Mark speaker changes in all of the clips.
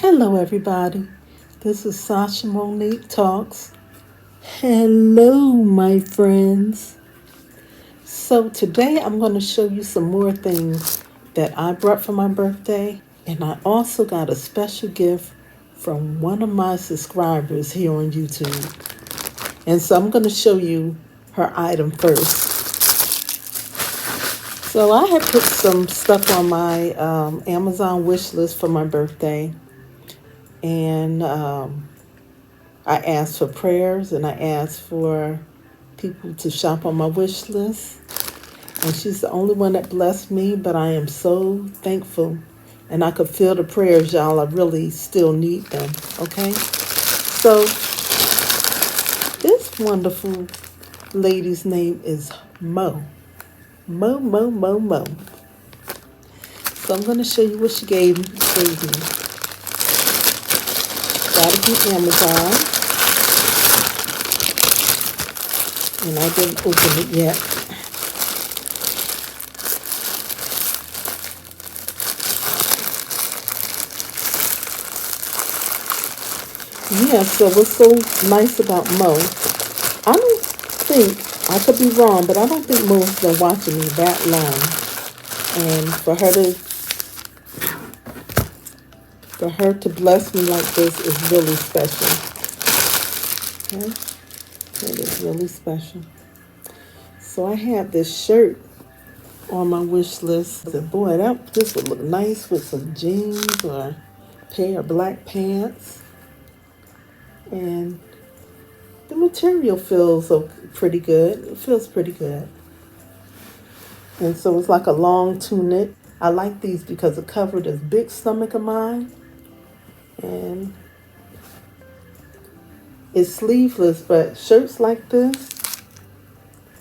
Speaker 1: Hello, everybody. This is Sasha Monique Talks. Hello, my friends. So, today I'm going to show you some more things that I brought for my birthday. And I also got a special gift from one of my subscribers here on YouTube. And so I'm going to show you her item first. So, I had put some stuff on my Amazon wish list for my birthday. And I asked for prayers and I asked for people to shop on my wish list. And she's the only one that blessed me, but I am so thankful. And I could feel the prayers, y'all. I really still need them, okay? So this wonderful lady's name is Mo. Mo. So I'm going to show you what she gave me. Gotta be Amazon. And I didn't open it yet. Yeah, so what's so nice about Mo, I don't think, I could be wrong, but I don't think Mo's been watching me that long. And for her to bless me like this is really special. Okay? It is really special. So I had this shirt on my wish list. I said, boy, this would look nice with some jeans or a pair of black pants. And the material feels pretty good. It feels pretty good. And so it's like a long tunic. I like these because it covered this big stomach of mine. And it's sleeveless, but shirts like this,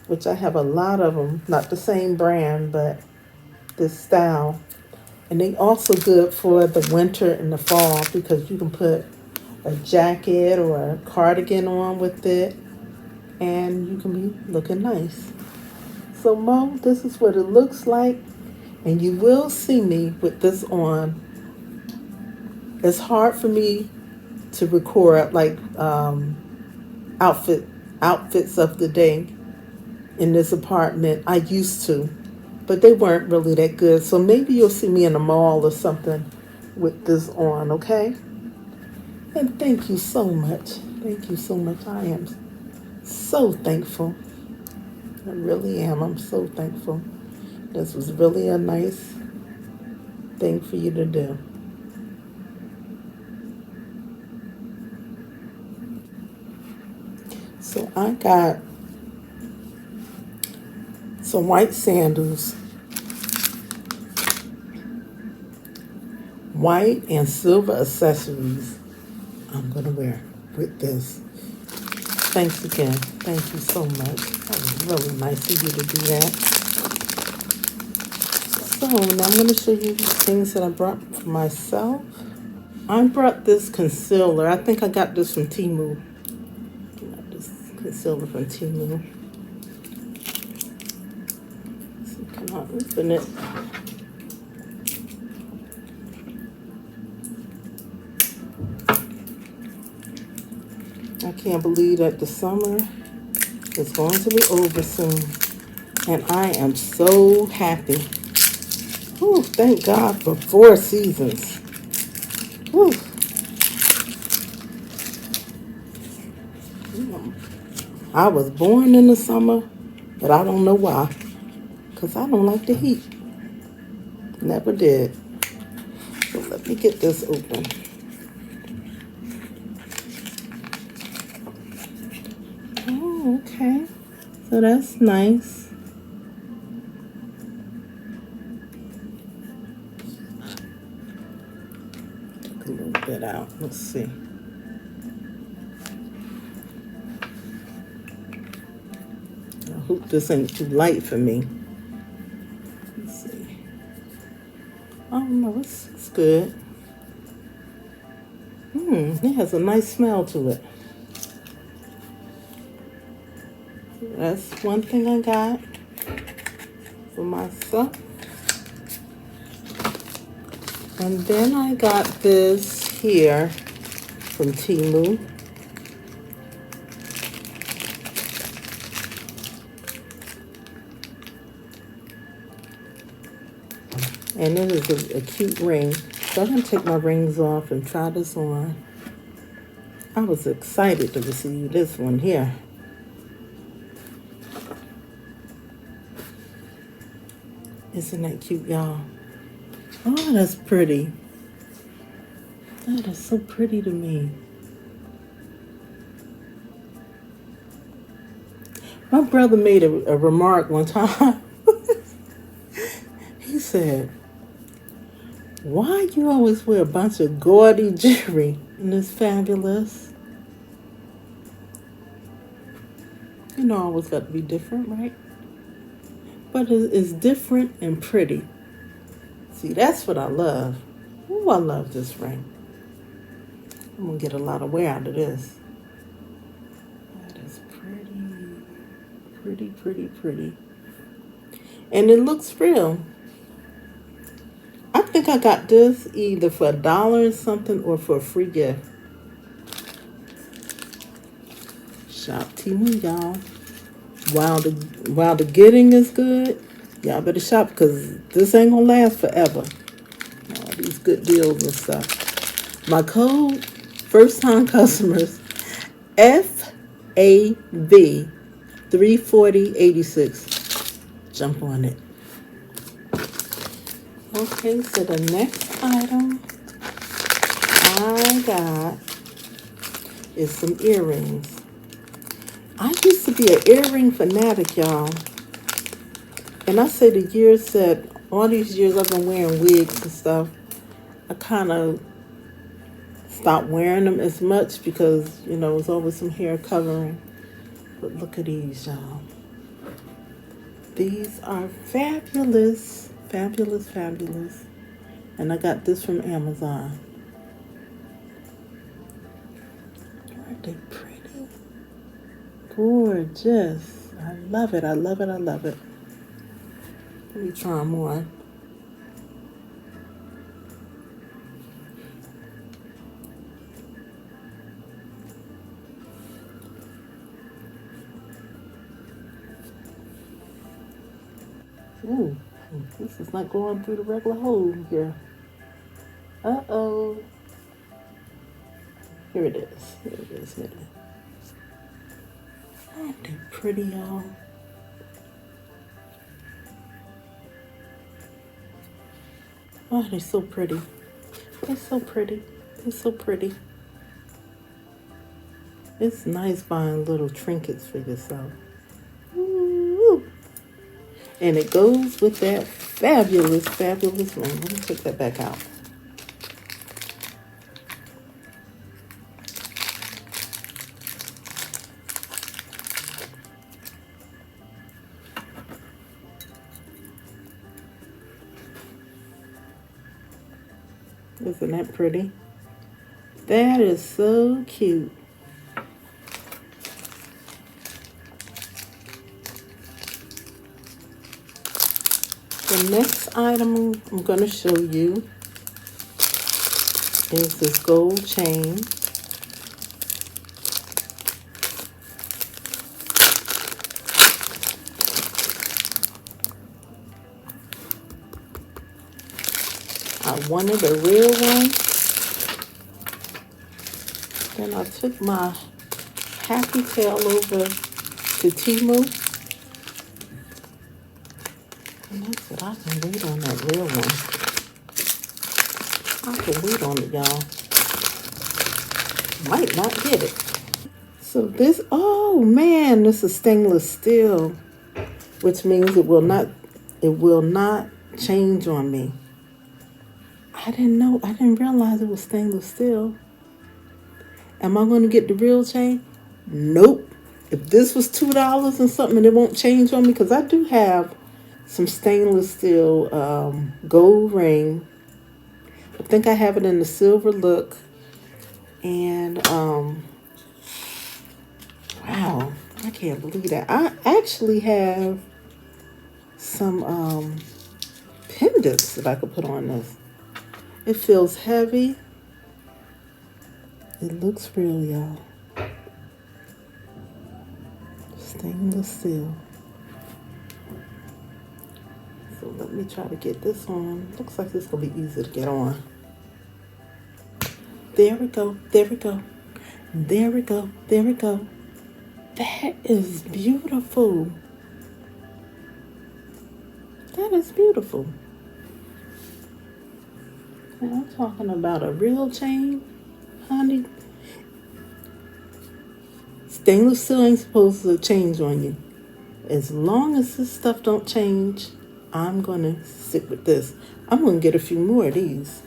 Speaker 1: which I have a lot of them, not the same brand, but this style. And they also good for the winter and the fall because you can put a jacket or a cardigan on with it and you can be looking nice. So Mo, this is what it looks like, and you will see me with this on. It's hard for me to record like outfits of the day in this apartment. I used to, but they weren't really that good. So maybe you'll see me in a mall or something with this on, okay? And thank you so much. Thank you so much. I am so thankful. I really am. I'm so thankful. This was really a nice thing for you to do. So I got some white sandals. White and silver accessories I'm going to wear with this. Thanks again. Thank you so much. That was really nice of you to do that. So now I'm going to show you the things that I brought for myself. I brought this concealer. I think I got this from Temu. I got this concealer from Temu. So can I open it? I can't believe that the summer is going to be over soon. And I am so happy. Whew, thank God for 4 seasons. Whew. I was born in the summer, but I don't know why. Because I don't like the heat. Never did. So let me get this open. Oh, okay. So that's nice. Take a little bit out. Let's see. I hope this ain't too light for me. Let's see. Oh no, it's good. It has a nice smell to it. That's one thing I got for myself. And then I got this here from Temu. And it is a cute ring. So I'm going to take my rings off and try this on. I was excited to receive this one here. Isn't that cute, y'all? Oh, that's pretty. That is so pretty to me. My brother made a remark one time. He said, why you always wear a bunch of gaudy jewelry? And it's fabulous. You know, always got to be different, right? But it's different and pretty. See, that's what I love. Ooh, I love this ring. I'm going to get a lot of wear out of this. That is pretty. Pretty, pretty, pretty. And it looks real. I think I got this either for $1 or something or for a free gift. Shop Temu, y'all. While the getting is good, y'all better shop because this ain't gonna last forever. All these good deals and stuff. My code, first time customers, FAV 34086. Jump on it. Okay, so the next item I got is some earrings. I used to be an earring fanatic, y'all. And I say the years that, all these years I've been wearing wigs and stuff, I kind of stopped wearing them as much because, you know, it's always some hair covering. But look at these, y'all. These are fabulous. Fabulous, fabulous. And I got this from Amazon. Aren't they pretty? Gorgeous. I love it. I love it. I love it. Let me try them on. Ooh, this is not going through the regular hole here. Uh-oh. Here it is. Here it is. Here it is. Aren't they pretty, y'all? Oh, they're so pretty. They're so pretty. They're so pretty. It's nice buying little trinkets for yourself. Ooh. And it goes with that fabulous, fabulous ring. Let me take that back out. Isn't that pretty? That is so cute. The next item I'm going to show you is this gold chain. I wanted a real one. Then I took my happy tail over to Temu. And I said, I can wait on that real one. I can wait on it, y'all. Might not get it. So this, oh man, this is stainless steel, which means it will not change on me. I didn't realize it was stainless steel. Am I going to get the real chain? Nope. If this was $2 and something, it won't change on me because I do have some stainless steel gold ring. I think I have it in the silver look. And wow, I can't believe that. I actually have some pendants that I could put on this. It feels heavy. It looks real, y'all. Stainless steel. So let me try to get this on. Looks like this is going to be easy to get on. There we go. There we go. There we go. There we go. That is beautiful. That is beautiful. And I'm talking about a real chain, honey. Stainless steel ain't supposed to change on you. As long as this stuff don't change, I'm going to stick with this. I'm going to get a few more of these.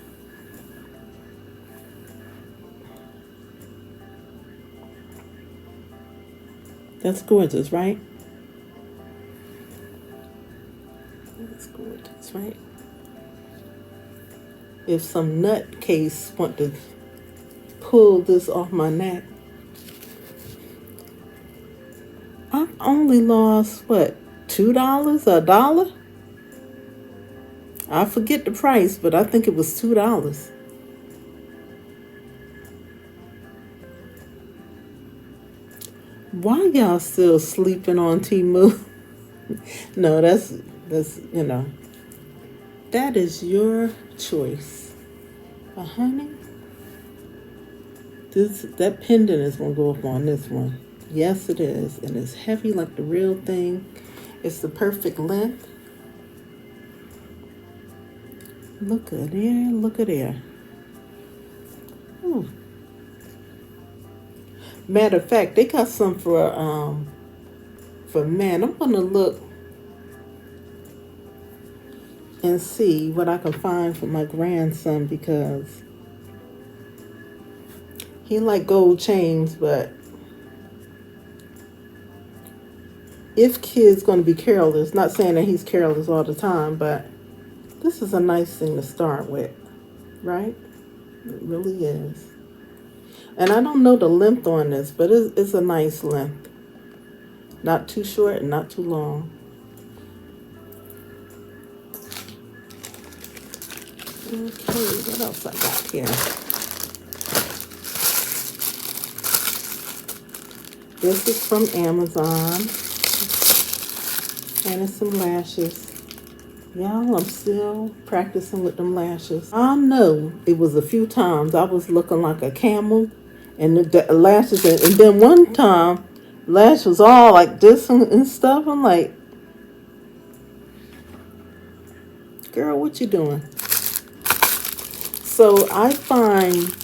Speaker 1: That's gorgeous, right? That's gorgeous, right? If some nutcase want to pull this off my neck, I've only lost, what, $2, $1? I forget the price, but I think it was $2. Why y'all still sleeping on Temu? No, that's you know, that is your choice. But honey, that pendant is gonna go up on this one. Yes, it is, and it's heavy like the real thing. It's the perfect length. Look at there, look at there. Ooh. Matter of fact, they got some for men. I'm gonna look and see what I can find for my grandson because he like gold chains, but if kid's gonna be careless, not saying that he's careless all the time, but this is a nice thing to start with, right? It really is. And I don't know the length on this, but it's a nice length. Not too short and not too long. Okay, what else I got here? This is from Amazon. And it's some lashes. Y'all, I'm still practicing with them lashes. I know it was a few times I was looking like a camel and the lashes, and then one time lash was all like this and stuff. I'm like, girl, what you doing? So I find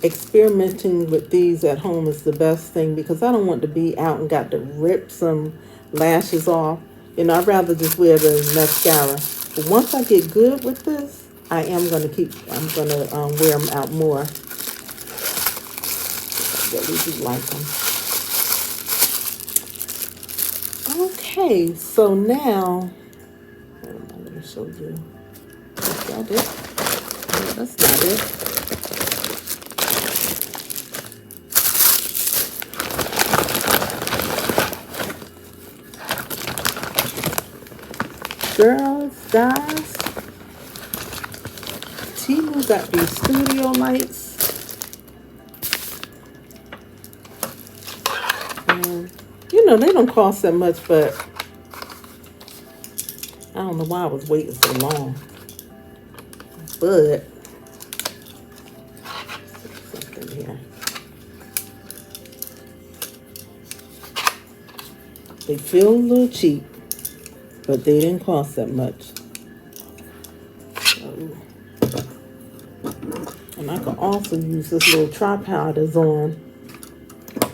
Speaker 1: experimenting with these at home is the best thing because I don't want to be out and got to rip some lashes off. You know, I'd rather just wear the mascara. But once I get good with this, I am going to wear them out more. I really do like them. Okay, so now, I'm going to show you. Is that it? No, that's not it. Girls, guys, Temu got these studio lights. And, you know, they don't cost that much, but I don't know why I was waiting so long. But, something here. They feel a little cheap. But they didn't cost that much. And I can also use this little tripod that's on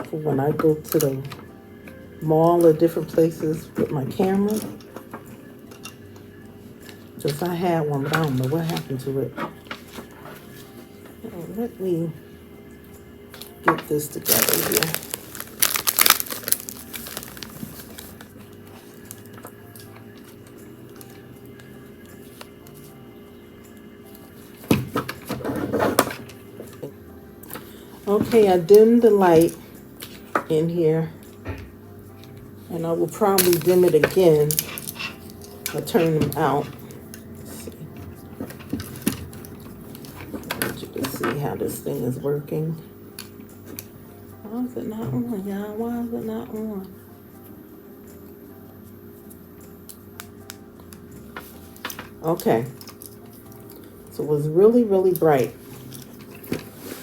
Speaker 1: for when I go to the mall or different places with my camera. Just I had one, but I don't know what happened to it. Let me get this together here. Okay, I dimmed the light in here, and I will probably dim it again or turn them out. Let's see. Let's see how this thing is working. Why is it not on, y'all? Why is it not on? Okay. So it was really, really bright.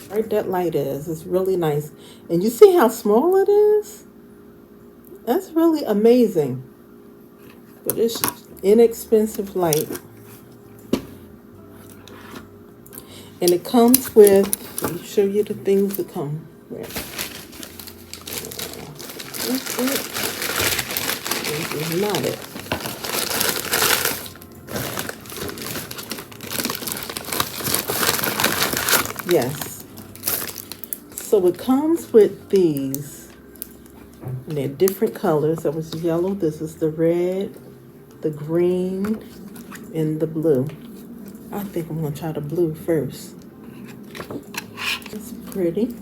Speaker 1: Bright that light is. It's really nice. And you see how small it is? That's really amazing. But it's inexpensive light. And it comes with, let me show you the things that come with. That's it. This is not it. Yes. So it comes with these. And they're different colors. That was yellow. This is the red, the green, and the blue. I think I'm going to try the blue first. It's pretty.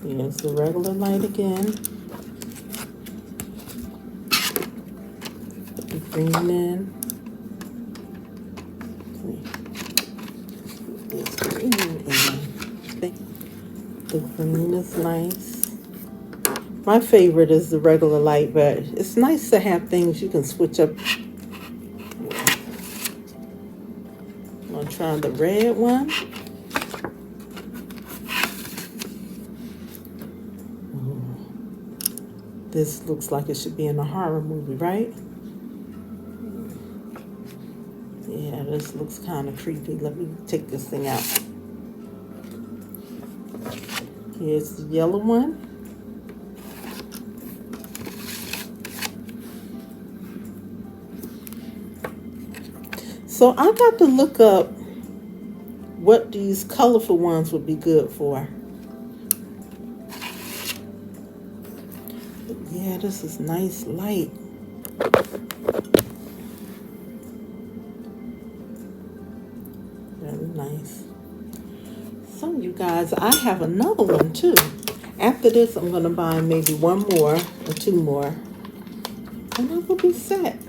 Speaker 1: Here's the regular light again. Put the green in. Put this green in. The green is nice. My favorite is the regular light, but it's nice to have things you can switch up. I'm going to try the red one. This looks like it should be in a horror movie, right? Yeah, this looks kind of creepy. Let me take this thing out. Here's the yellow one. So I got to look up what these colorful ones would be good for. Yeah, this is nice light. Very nice. So you guys, I have another one too. After this, I'm going to buy maybe one more or two more. And I will be set.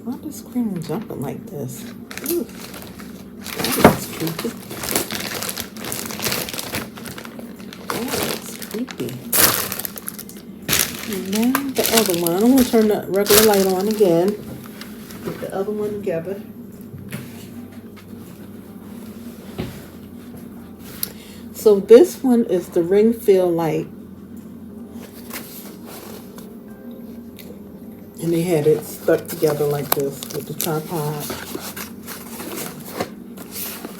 Speaker 1: Why is the screen jumping like this? Ooh, that is creepy. That's creepy. And then the other one. I'm going to turn the regular light on again. Put the other one together. So this one is the ring fill light. And they had it stuck together like this with the tripod.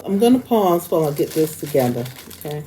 Speaker 1: I'm going to pause while I get this together, okay?